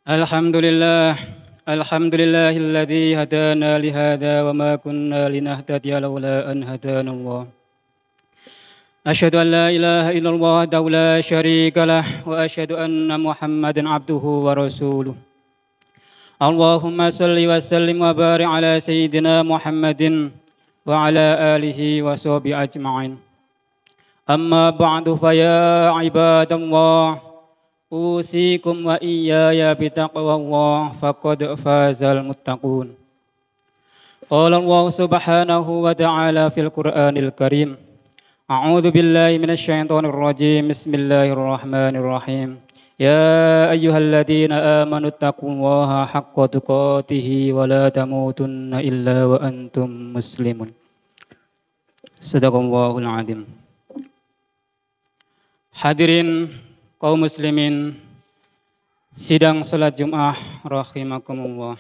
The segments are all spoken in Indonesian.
Alhamdulillah, alhamdulillahilladzi hadana lihada wa ma kunna linahtadiya laula an hadana Allah. Asyhadu an la ilaha illallah wahdahu la syarika lah wa asyhadu anna Muhammadan abduhu wa rasuluh. Allahumma salli wa sallim wa barik ala sayyidina Muhammadin wa ala alihi wa sahbihi ajma'in. Amma ba'du fa ya ibadallah, usikum wa iyaya bitaqwallah faqad fazal muttaqun. Qala Allah subhanahu wa ta'ala fil Qur'anil Karim. A'udzu billahi minasy syaithanir rajim. Bismillahirrahmanirrahim. Ya ayyuhalladzina amanu taqullaha haqqa tuqatih wa la tamutunna illa wa antum muslimun. Shadaqallahul adzim. Hadirin kaum muslimin, sidang salat Jumat rahimakumullah.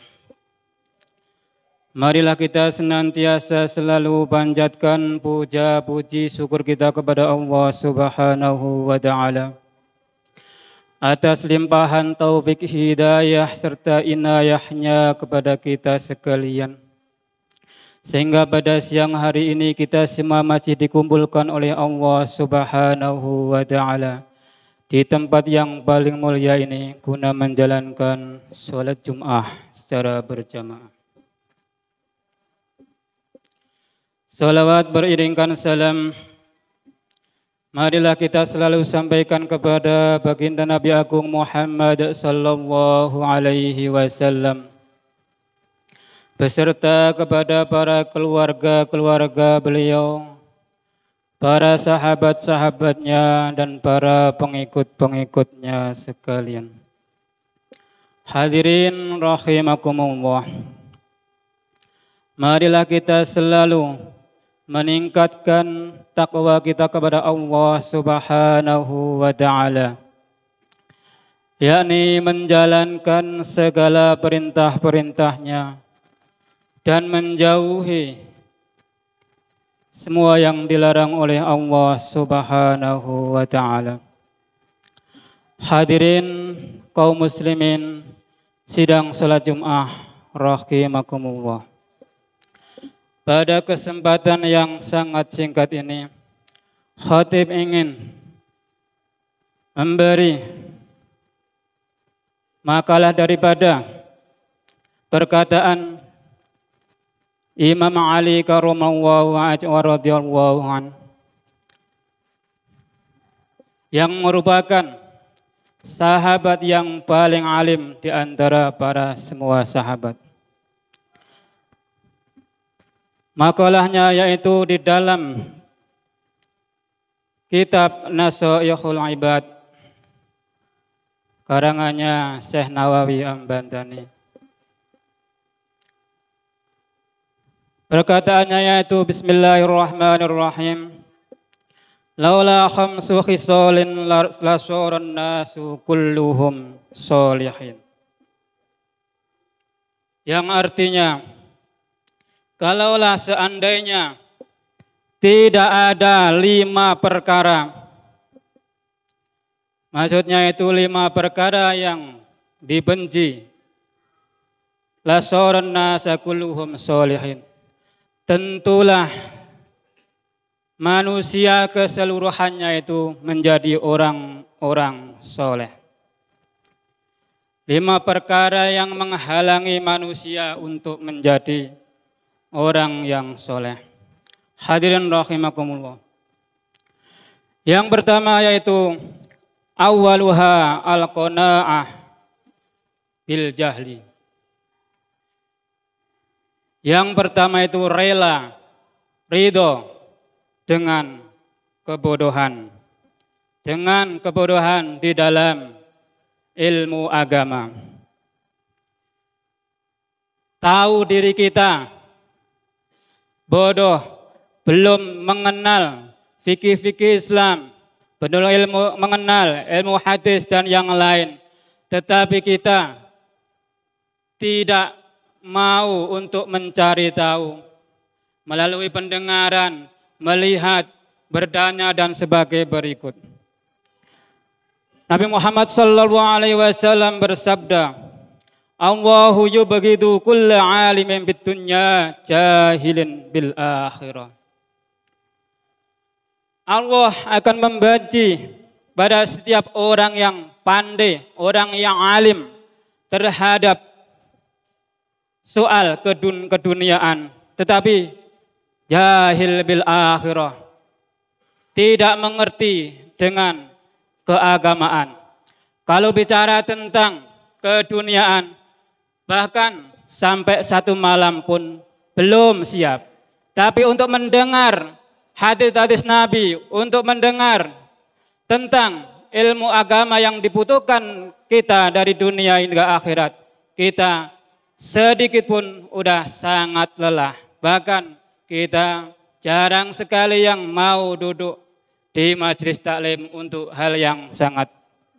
Marilah kita senantiasa selalu panjatkan puja puji syukur kita kepada Allah Subhanahu wa taala atas limpahan taufik hidayah serta inayahnya kepada kita sekalian, sehingga pada siang hari ini kita semua masih dikumpulkan oleh Allah Subhanahu wa taala di tempat yang paling mulia ini guna menjalankan sholat Jum'ah secara berjamaah. Salawat beriringkan salam, marilah kita selalu sampaikan kepada baginda Nabi Agung Muhammad sallallahu alaihi wasallam, beserta kepada para keluarga-keluarga beliau, para sahabat-sahabatnya dan para pengikut-pengikutnya sekalian. Hadirin rahimakumullah, marilah kita selalu meningkatkan takwa kita kepada Allah Subhanahu wa taala, yakni menjalankan segala perintah-perintahnya dan menjauhi semua yang dilarang oleh Allah Subhanahu wa taala. Hadirin kaum muslimin, sidang salat Jumat rahimakumullah. Pada kesempatan yang sangat singkat ini, khatib ingin memberi makalah daripada perkataan Imam Ali karramallahu wajhahu radhiyallahu anhu, yang merupakan sahabat yang paling alim di antara para semua sahabat. Makalahnya yaitu di dalam kitab Nasaihul Ibad karangannya Syekh Nawawi Ambantani. Perkataannya yaitu bismillahirrahmanirrahim. Laula khamsu khisalin lasoran nasu kulluhum sholihin. Yang artinya, kalaulah seandainya tidak ada 5 perkara, maksudnya itu 5 perkara yang dibenci, lasoran nasa kulluhum sholihin, tentulah manusia keseluruhannya itu menjadi orang-orang soleh. 5 perkara yang menghalangi manusia untuk menjadi orang yang soleh. Hadirin rahimakumullah. Yang pertama yaitu awwaluha al-qanaah bil jahli. Yang pertama itu rela, ridho dengan kebodohan. Dengan kebodohan di dalam ilmu agama. Tahu diri kita bodoh, belum mengenal fikih-fikih Islam, belum mengenal ilmu hadis dan yang lain, tetapi kita tidak mau untuk mencari tahu melalui pendengaran, melihat, bertanya dan sebagai berikut. Nabi Muhammad sallallahu alaihi wasallam bersabda, Allahu yubghidu kulla alimin bid dunya jahilin bil akhirah. Allah akan membenci pada setiap orang yang pandai, orang yang alim terhadap soal keduniaan, tetapi jahil bil akhirah, tidak mengerti dengan keagamaan. Kalau bicara tentang keduniaan, bahkan sampai satu malam pun belum siap. Tapi untuk mendengar hadis-hadis Nabi, untuk mendengar tentang ilmu agama yang dibutuhkan kita dari dunia hingga akhirat, kita sedikit pun udah sangat lelah. Bahkan kita jarang sekali yang mau duduk di majelis taklim untuk hal yang sangat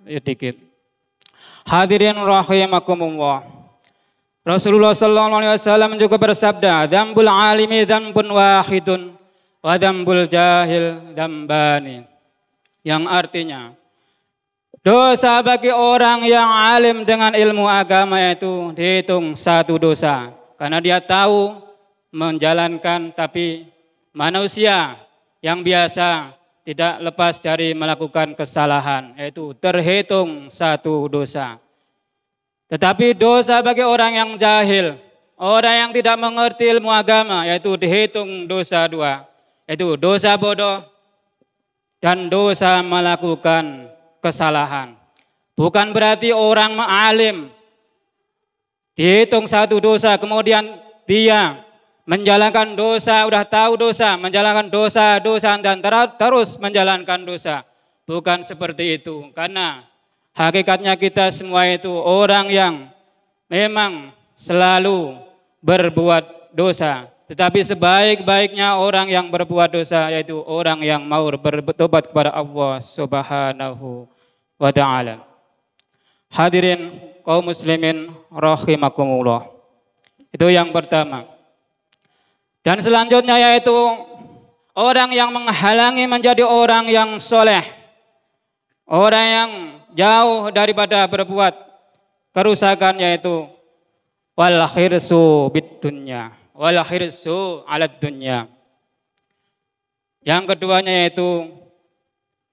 sedikit. Hadirin rahimakumullah. Rasulullah SAW juga bersabda, "Dzambul alimi dzambun wahidun wa dzambul jahil dzambani." Yang artinya, dosa bagi orang yang alim dengan ilmu agama itu dihitung satu dosa. Karena dia tahu menjalankan, tapi manusia yang biasa tidak lepas dari melakukan kesalahan, yaitu terhitung satu dosa. Tetapi dosa bagi orang yang jahil, orang yang tidak mengerti ilmu agama, yaitu dihitung dosa dua, yaitu dosa bodoh dan dosa melakukan kesalahan. Bukan berarti orang alim dihitung satu dosa, kemudian dia menjalankan dosa, udah tahu dosa, menjalankan dosa dan terus menjalankan dosa. Bukan seperti itu, karena hakikatnya kita semua itu orang yang memang selalu berbuat dosa. Tetapi sebaik-baiknya orang yang berbuat dosa yaitu orang yang mau bertobat kepada Allah Subhanahu wa ta'ala. Hadirin kaum muslimin rahimakumullah. Itu yang pertama. Dan selanjutnya yaitu orang yang menghalangi menjadi orang yang soleh. Orang yang jauh daripada berbuat kerusakan yaitu wal khirsu bid dunya wal khirsu 'alad dunya. Yang keduanya yaitu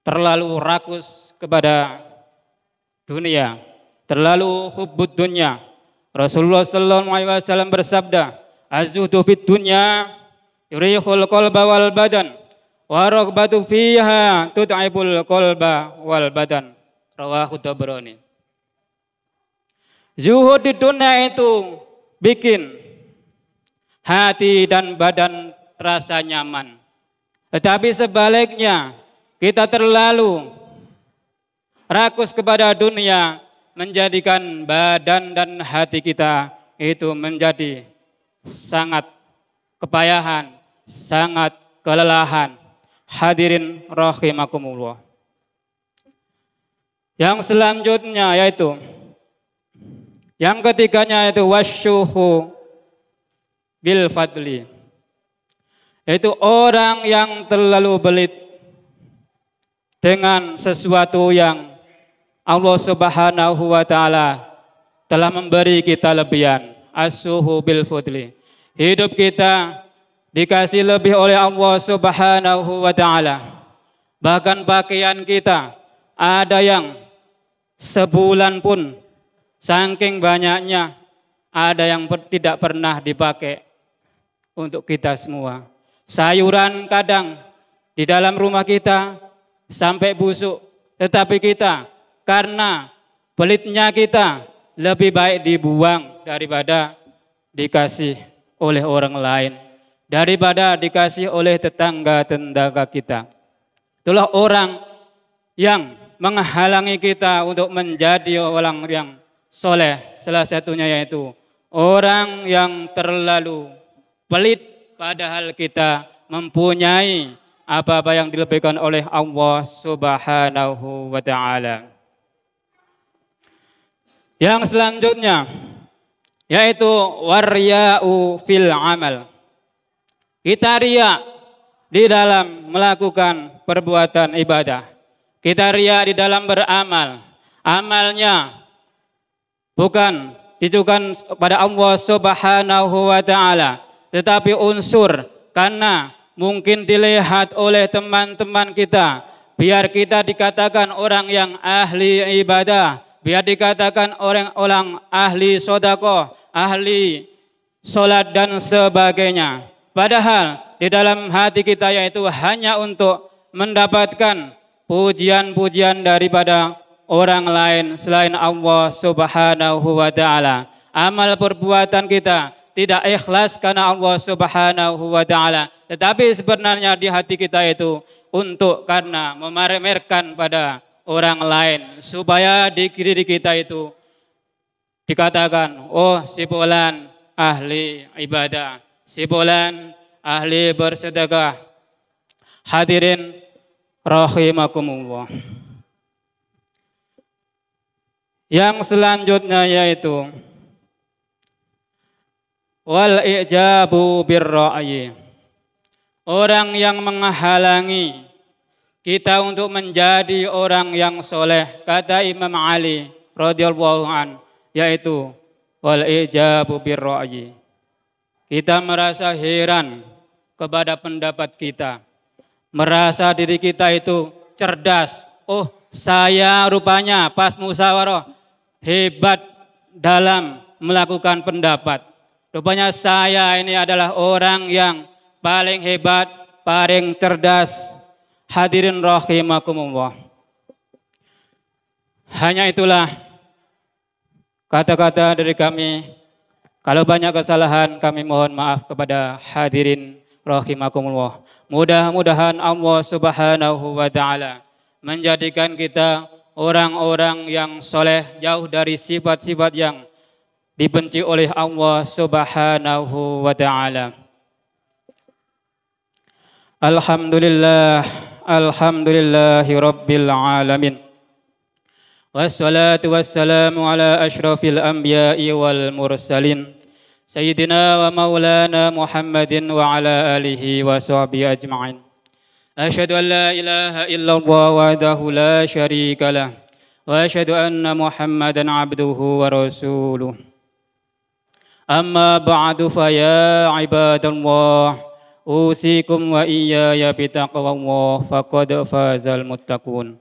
terlalu rakus kepada dunia, terlalu hubbud dunya. Rasulullah sallallahu alaihi wasallam bersabda, "Az-zuhdu fid dunya yurihul qalba wal badan wa raghbatu fiha tud'ibul qalba wal badan." Rawahu Tabrani. Zuhud di dunia itu bikin hati dan badan terasa nyaman. Tetapi sebaliknya, kita terlalu rakus kepada dunia menjadikan badan dan hati kita itu menjadi sangat kepayahan, sangat kelelahan. Hadirin rahimakumullah. Yang selanjutnya yaitu yang ketiganya yaitu wasyuhu bil fadli, yaitu orang yang terlalu belit dengan sesuatu yang Allah Subhanahu wa ta'ala telah memberi kita lebihan. Asyuhu bil fadli, hidup kita dikasih lebih oleh Allah Subhanahu wa ta'ala. Bahkan pakaian kita ada yang sebulan pun saking banyaknya ada yang tidak pernah dipakai untuk kita semua. Sayuran kadang di dalam rumah kita sampai busuk, tetapi kita karena pelitnya kita lebih baik dibuang daripada dikasih oleh orang lain, daripada dikasih oleh tetangga-tetangga kita. Itulah orang yang menghalangi kita untuk menjadi orang yang soleh. Salah satunya yaitu orang yang terlalu pelit, padahal kita mempunyai apa-apa yang dilebihkan oleh Allah Subhanahu wa ta'ala. Yang selanjutnya yaitu warya'u fil amal. Kita riya di dalam melakukan perbuatan ibadah. Kita riya di dalam beramal. Amalnya bukan ditujukan kepada Allah Subhanahu wa taala, tetapi unsur karena mungkin dilihat oleh teman-teman kita, biar kita dikatakan orang yang ahli ibadah, biar dikatakan orang-orang ahli sedekah, ahli salat dan sebagainya. Padahal di dalam hati kita yaitu hanya untuk mendapatkan pujian-pujian daripada orang lain selain Allah Subhanahu wa taala. Amal perbuatan kita tidak ikhlas karena Allah Subhanahu wa taala, tetapi sebenarnya di hati kita itu untuk karena memamerkan pada orang lain supaya di diri kita itu dikatakan, oh si fulan ahli ibadah, si fulan ahli bersedekah. Hadirin rahimakumullah. Yang selanjutnya yaitu wal ijabu birra'yi. Orang yang menghalangi kita untuk menjadi orang yang soleh, kata Imam Ali radhiyallahu an, yaitu wal ijabu birra'yi. Kita merasa heran kepada pendapat kita, merasa diri kita itu cerdas. Oh, saya rupanya pas musyawarah hebat dalam melakukan pendapat. Rupanya saya ini adalah orang yang paling hebat, paling cerdas. Hadirin rahimakumullah. Hanya itulah kata-kata dari kami. Kalau banyak kesalahan kami mohon maaf kepada hadirin rahimakumullah. Mudah-mudahan Allah Subhanahu wa taala menjadikan kita orang-orang yang soleh, jauh dari sifat-sifat yang dibenci oleh Allah Subhanahu wa taala. Alhamdulillahi rabbil alamin. Wassalatu wassalamu ala asyrafil anbiya'i wal mursalin Sayyidina wa maulana Muhammadin wa ala alihi wa sahbihi ajma'in. Asyhadu an la ilaha illallah wahdahu la syarika lah wa asyhadu anna Muhammadan abduhu wa rasuluh. Amma ba'du fa ya ibadallah usikum wa iyaya bitaqwallah faqad fazal muttaqun.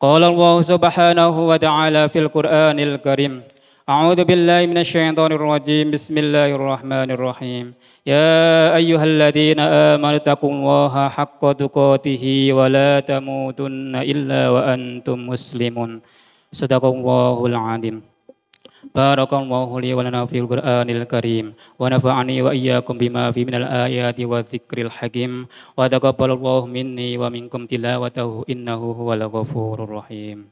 Qala Allah subhanahu wa ta'ala fil Qur'anil Karim. A'udzu billahi minasy syaithanir rajim. Bismillahirrahmanirrahim. Ya ayyuhalladzina amanu taqullaha haqqa tuqatih wa la tamutunna illa wa antum muslimun. Shadaqallahul azim. Barakallahu li wa lana fil Qur'anil Karim wa nafa'ani wa iyyakum bima fi minal ayati wa dzikril hakim wa taqabbalallahu minni wa minkum tilawatahu innahu huwal ghafurur rahim.